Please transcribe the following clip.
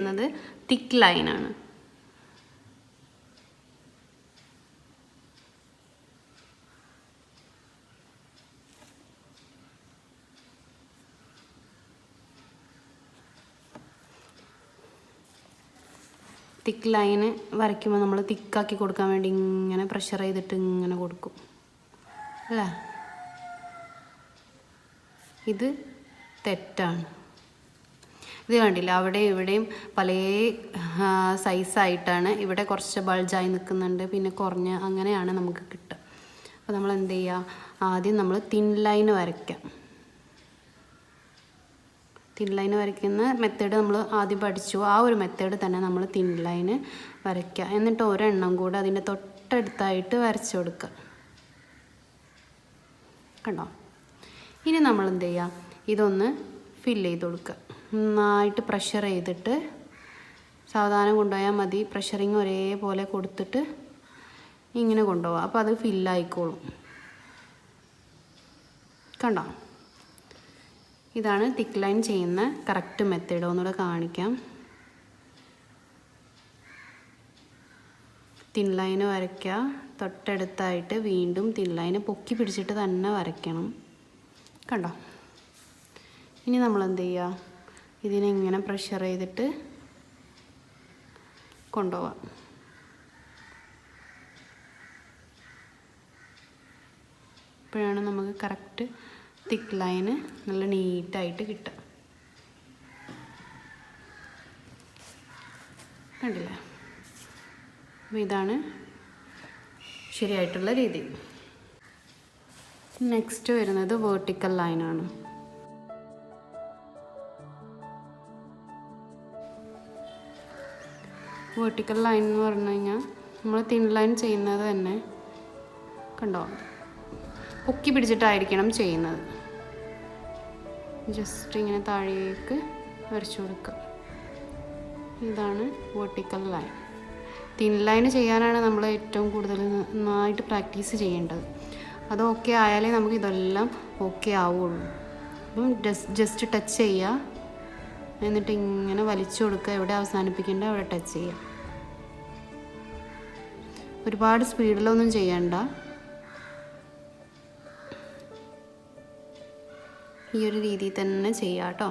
ചെയ്യുന്നത് തിക്ക് ലൈനാണ്. തിക്ക് ലൈന് വരയ്ക്കുമ്പോൾ നമ്മൾ തിക്കാക്കി കൊടുക്കാൻ വേണ്ടി ഇങ്ങനെ പ്രഷർ ചെയ്തിട്ട് ഇങ്ങനെ കൊടുക്കും അല്ലേ? ഇത് തെറ്റാണ്. ഇത് കണ്ടില്ല, അവിടെ ഇവിടെയും പല സൈസായിട്ടാണ്. ഇവിടെ കുറച്ച് ബൾജായി നിൽക്കുന്നുണ്ട്, പിന്നെ കുറഞ്ഞ്, അങ്ങനെയാണ് നമുക്ക് കിട്ടുക. അപ്പോൾ നമ്മൾ എന്ത് ചെയ്യുക, ആദ്യം നമ്മൾ തിൻ ലൈന് വരയ്ക്കാം. തിൻ ലൈന് വരയ്ക്കുന്ന മെത്തേഡ് നമ്മൾ ആദ്യം പഠിച്ചു. ആ ഒരു മെത്തേഡ് തന്നെ നമ്മൾ തിൻ ലൈന് വരയ്ക്കുക. എന്നിട്ട് ഒരെണ്ണം കൂടെ അതിൻ്റെ തൊട്ടടുത്തായിട്ട് വരച്ചു കൊടുക്കുക. കണ്ടോ? ഇനി നമ്മൾ എന്ത് ചെയ്യുക, ഇതൊന്ന് ഫില്ല് ചെയ്ത് കൊടുക്കുക. നന്നായിട്ട് പ്രഷർ ചെയ്തിട്ട് സാവധാനം കൊണ്ടുപോയാൽ മതി. പ്രഷറിങ് ഒരേപോലെ കൊടുത്തിട്ട് ഇങ്ങനെ കൊണ്ടുപോകാം. അപ്പോൾ അത് ഫില്ലായിക്കോളും. കണ്ടോ? ഇതാണ് തിക്ക് ലൈൻ ചെയ്യുന്ന കറക്റ്റ് മെത്തേഡ്. ഒന്നുകൂടെ കാണിക്കാം. തിൻ ലൈന് വരയ്ക്കുക, തൊട്ടടുത്തായിട്ട് വീണ്ടും തിൻ ലൈന് പൊക്കി പിടിച്ചിട്ട് തന്നെ വരയ്ക്കണം. കണ്ടോ? ഇനി നമ്മൾ എന്ത് ചെയ്യുക, ഇതിനെ ഇങ്ങനെ പ്രഷർ ചെയ്തിട്ട് കൊണ്ടുപോവാം. ഇപ്പോഴാണ് നമുക്ക് കറക്റ്റ് തിക്ക് ലൈന് നല്ല നീറ്റായിട്ട് കിട്ടുക. കണ്ടില്ലേ? അപ്പോൾ ഇതാണ് ശരിയായിട്ടുള്ള രീതി. നെക്സ്റ്റ് വരുന്നത് വേർട്ടിക്കൽ ലൈനാണ്. വേർട്ടിക്കൽ ലൈൻ എന്ന് പറഞ്ഞു കഴിഞ്ഞാൽ നമ്മൾ തിൻ ലൈൻ ചെയ്യുന്നത് തന്നെ കണ്ടോ, പൊക്കി പിടിച്ചിട്ടായിരിക്കണം ചെയ്യുന്നത്. ജസ്റ്റ് ഇങ്ങനെ താഴേക്ക് വരച്ചു കൊടുക്കുക. ഇതാണ് വേർട്ടിക്കൽ ലൈൻ. തിൻ ലൈൻ ചെയ്യാനാണ് നമ്മൾ ഏറ്റവും കൂടുതൽ നന്നായിട്ട് പ്രാക്ടീസ് ചെയ്യേണ്ടത്. അത് ഓക്കെ ആയാലേ നമുക്ക് ഇതെല്ലാം ഓക്കെ ആവുള്ളൂ. അപ്പം ജസ്റ്റ് ടച്ച് ചെയ്യുക, എന്നിട്ട് ഇങ്ങനെ വലിച്ചു കൊടുക്കുക. എവിടെ അവസാനിപ്പിക്കേണ്ട അവിടെ ടച്ച് ചെയ്യുക. ഒരുപാട് സ്പീഡിലൊന്നും ചെയ്യണ്ട. ഈ ഒരു രീതിയിൽ തന്നെ ചെയ്യാം കേട്ടോ.